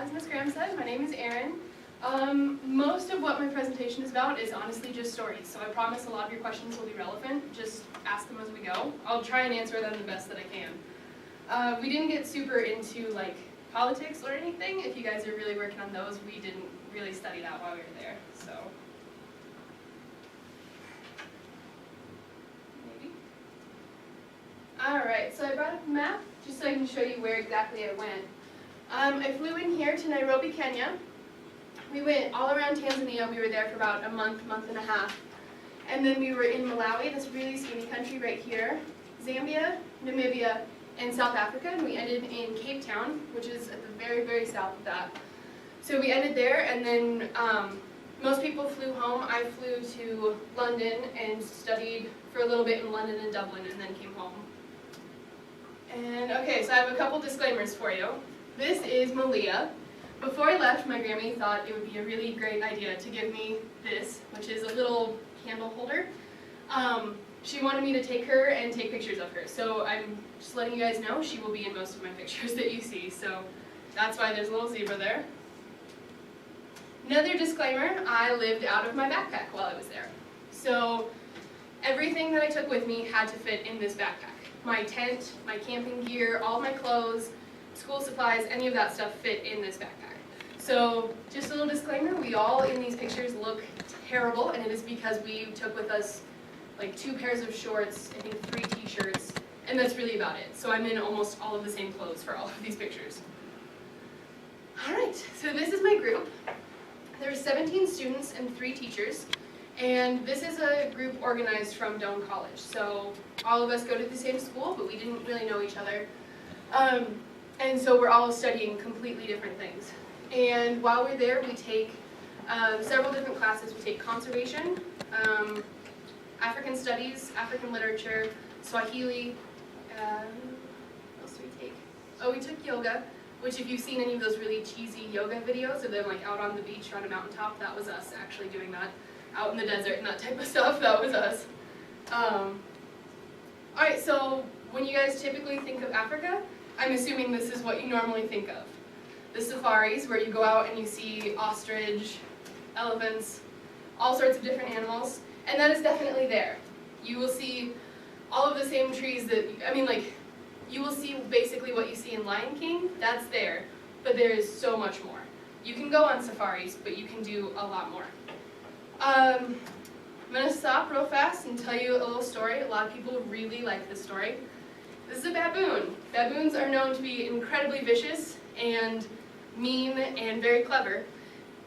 as Ms. Graham said, my name is Erin. Most of what my presentation is about is honestly just stories, so I promise a lot of your questions will be relevant. Just ask them as we go. I'll try and answer them the best that I can. We didn't get super into like politics or anything. If you guys are really working on those, we didn't really study that while we were there. So maybe. Alright, so I brought up a map just so I can show you where exactly I went. I flew in here to Nairobi, Kenya. We went all around Tanzania. We were there for about a month and a half. And then we were in Malawi, this really skinny country right here, Zambia, Namibia, and South Africa. And we ended in Cape Town, which is at the very, very south of that. So we ended there, and then most people flew home. I flew to London and studied for a little bit in London and Dublin, and then came home. And okay, so I have a couple disclaimers for you. This is Malia. Before I left, my Grammy thought it would be a really great idea to give me this, which is a little candle holder. She wanted me to take her and take pictures of her, so I'm just letting you guys know she will be in most of my pictures that you see, so that's why there's a little zebra there. Another disclaimer, I lived out of my backpack while I was there. So everything that I took with me had to fit in this backpack. My tent, my camping gear, all my clothes, school supplies, any of that stuff fit in this backpack. So just a little disclaimer, we all in these pictures look terrible, and it is because we took with us like 2 pairs of shorts, I think 3 t-shirts, and that's really about it. So I'm in almost all of the same clothes for all of these pictures. Alright, so this is my group. There are 17 students and 3 teachers, and this is a group organized from Doane College. So all of us go to the same school, but we didn't really know each other. And so we're all studying completely different things. And while we're there, we take several different classes. We take conservation, African studies, African literature, Swahili. What else did we take? Oh, we took yoga, which if you've seen any of those really cheesy yoga videos of them like out on the beach or on a mountaintop, that was us actually doing that. Out in the desert and that type of stuff, that was us. Alright, so when you guys typically think of Africa, I'm assuming this is what you normally think of. The safaris, where you go out and you see ostrich, elephants, all sorts of different animals, and that is definitely there. You will see all of the same trees that, you will see basically what you see in Lion King, that's there, but there is so much more. You can go on safaris, but you can do a lot more. I'm going to stop real fast and tell you a little story. A lot of people really like this story. This is a baboon. Baboons are known to be incredibly vicious and mean and very clever.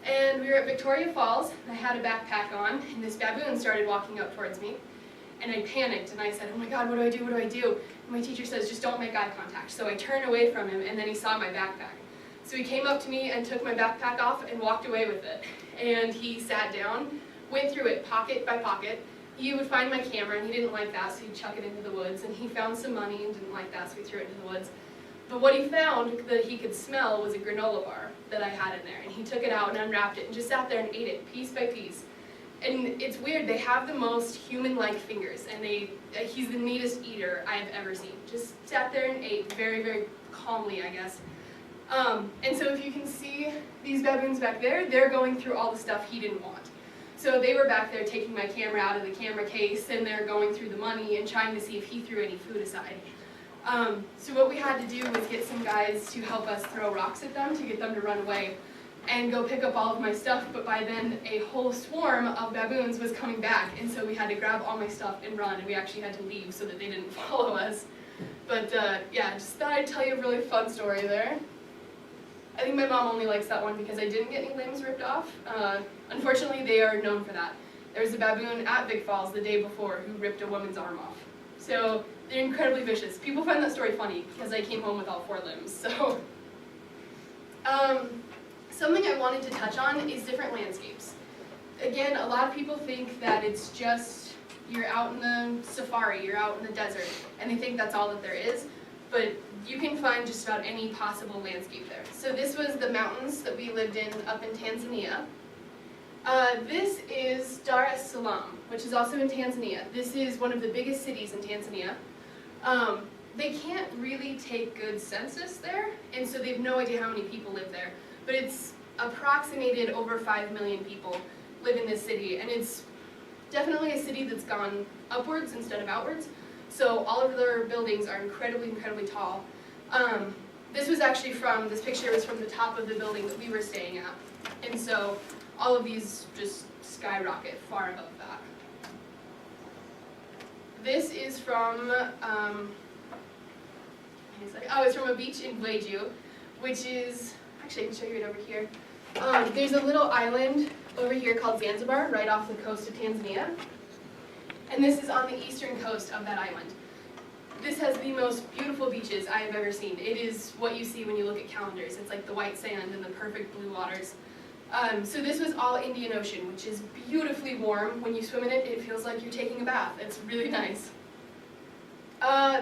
And we were at Victoria Falls, and I had a backpack on, and this baboon started walking up towards me. And I panicked, and I said, oh my God, what do I do, what do I do? And my teacher says, just don't make eye contact. So I turned away from him, and then he saw my backpack. So he came up to me and took my backpack off and walked away with it. And he sat down, went through it pocket by pocket. He would find my camera, and he didn't like that, so he'd chuck it into the woods. And he found some money and didn't like that, so he threw it into the woods. But what he found that he could smell was a granola bar that I had in there. And he took it out and unwrapped it and just sat there and ate it piece by piece. And it's weird, they have the most human-like fingers, and he's the neatest eater I've ever seen. Just sat there and ate very, very calmly, I guess. And so if you can see these baboons back there, they're going through all the stuff he didn't want. So they were back there taking my camera out of the camera case, and they're going through the money and trying to see if he threw any food aside. So what we had to do was get some guys to help us throw rocks at them to get them to run away and go pick up all of my stuff, but by then a whole swarm of baboons was coming back, and so we had to grab all my stuff and run, and we actually had to leave so that they didn't follow us. But yeah, just thought I'd tell you a really fun story there. I think my mom only likes that one because I didn't get any limbs ripped off. Unfortunately, they are known for that. There was a baboon at Big Falls the day before who ripped a woman's arm off. So they're incredibly vicious. People find that story funny because I came home with all 4 limbs. So something I wanted to touch on is different landscapes. Again, a lot of people think that it's just you're out in the safari, you're out in the desert, and they think that's all that there is. But you can find just about any possible landscape there. So this was the mountains that we lived in up in Tanzania. This is Dar es Salaam, which is also in Tanzania. This is one of the biggest cities in Tanzania. They can't really take good census there, and so they have no idea how many people live there. but it's approximated over 5 million people live in this city, and it's definitely a city that's gone upwards instead of outwards. So all of their buildings are incredibly, incredibly tall. This picture was from the top of the building that we were staying at. And so all of these just skyrocket far above that. This is from, it's from a beach in Bleju, which is, actually I can show you it over here. There's a little island over here called Zanzibar, right off the coast of Tanzania. And this is on the eastern coast of that island. This has the most beautiful beaches I have ever seen. It is what you see when you look at calendars. It's like the white sand and the perfect blue waters. So this was all Indian Ocean, which is beautifully warm. When you swim in it, it feels like you're taking a bath. It's really nice.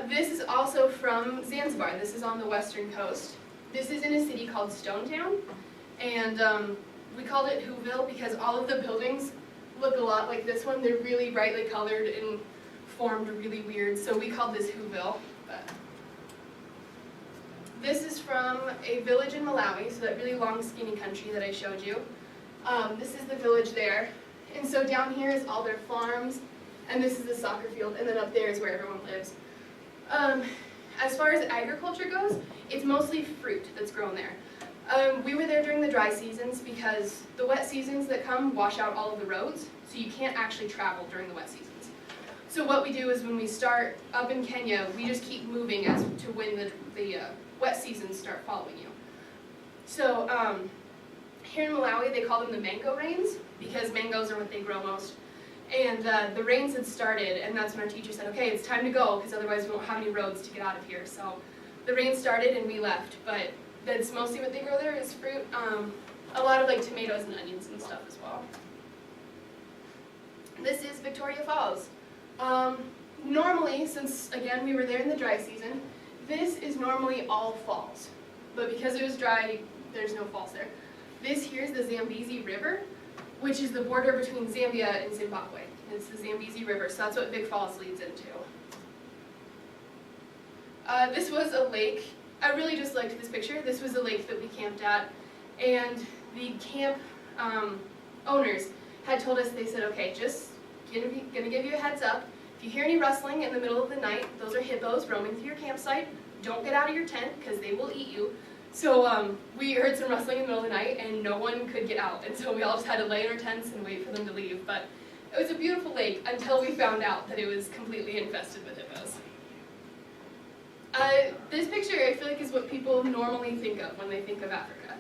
This is also from Zanzibar. This is on the western coast. This is in a city called Stonetown, and we called it Whoville because all of the buildings look a lot like this one. They're really brightly colored and formed really weird, so we called this Whoville. This is from a village in Malawi, so that really long skinny country that I showed you. This is the village there, and so down here is all their farms, and this is the soccer field, and then up there is where everyone lives. As far as agriculture goes, it's mostly fruit that's grown there. We were there during the dry seasons because the wet seasons that come wash out all of the roads, so you can't actually travel during the wet seasons. So what we do is when we start up in Kenya, we just keep moving as to when the wet seasons start following you. So here in Malawi, they call them the mango rains because mangoes are what they grow most. And the rains had started, and that's when our teacher said, okay, it's time to go, because otherwise we won't have any roads to get out of here. So the rain started and we left, but that's mostly what they grow there is fruit. A lot of like tomatoes and onions and stuff as well. This is Victoria Falls. Normally, since again we were there in the dry season, this is normally all falls. But because it was dry, there's no falls there. This here is the Zambezi River, which is the border between Zambia and Zimbabwe. It's the Zambezi River, so that's what Big Falls leads into. This was a lake. I really just liked this picture. This was a lake that we camped at, and the camp owners had told us, they said, okay, just gonna give you a heads up. If you hear any rustling in the middle of the night, those are hippos roaming through your campsite. Don't get out of your tent, because they will eat you. So we heard some rustling in the middle of the night, and no one could get out. And so we all just had to lay in our tents and wait for them to leave. But it was a beautiful lake until we found out that it was completely infested with hippos. This picture, I feel like, is what people normally think of when they think of Africa.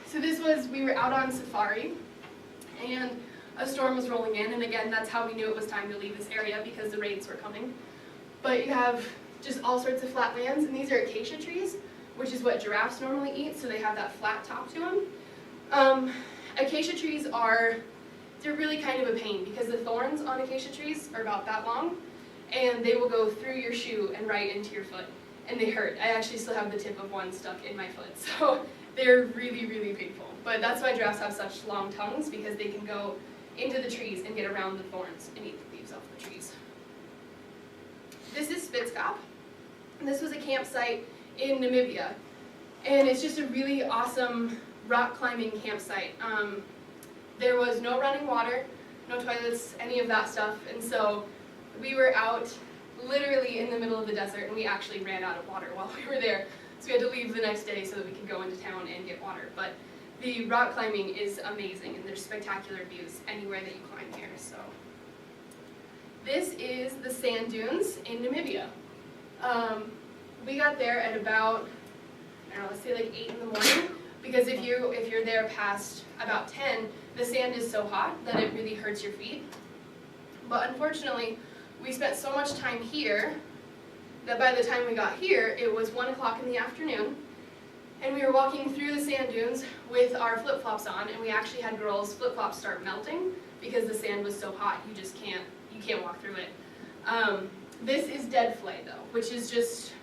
So this was, we were out on safari, and a storm was rolling in, and again, that's how we knew it was time to leave this area, because the rains were coming. But you have just all sorts of flat lands, and these are acacia trees, which is what giraffes normally eat, so they have that flat top to them. Acacia trees they're really kind of a pain, because the thorns on acacia trees are about that long, and they will go through your shoe and right into your foot, and they hurt. I actually still have the tip of one stuck in my foot, so they're really, really painful. But that's why giraffes have such long tongues, because they can go into the trees and get around the thorns and eat the leaves off the trees. This is Spitskop. This was a campsite in Namibia, and it's just a really awesome rock climbing campsite. There was no running water, no toilets, any of that stuff, and so we were out literally in the middle of the desert, and we actually ran out of water while we were there, so we had to leave the next day so that we could go into town and get water. But the rock climbing is amazing, and there's spectacular views anywhere that you climb here. So this is the sand dunes in Namibia. We got there at about, I don't know, let's say like 8 in the morning, because if you're there past about 10, the sand is so hot that it really hurts your feet. But unfortunately, we spent so much time here that by the time we got here, it was 1 o'clock in the afternoon, and we were walking through the sand dunes with our flip-flops on, and we actually had girls' flip-flops start melting because the sand was so hot you just can't walk through it. This is dead flay though, which is just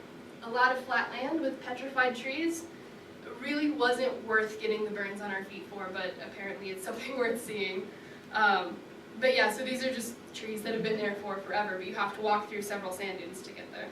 a lot of flat land with petrified trees. It really wasn't worth getting the burns on our feet for, but apparently it's something worth seeing. But yeah, so these are just trees that have been there for forever, but you have to walk through several sand dunes to get there.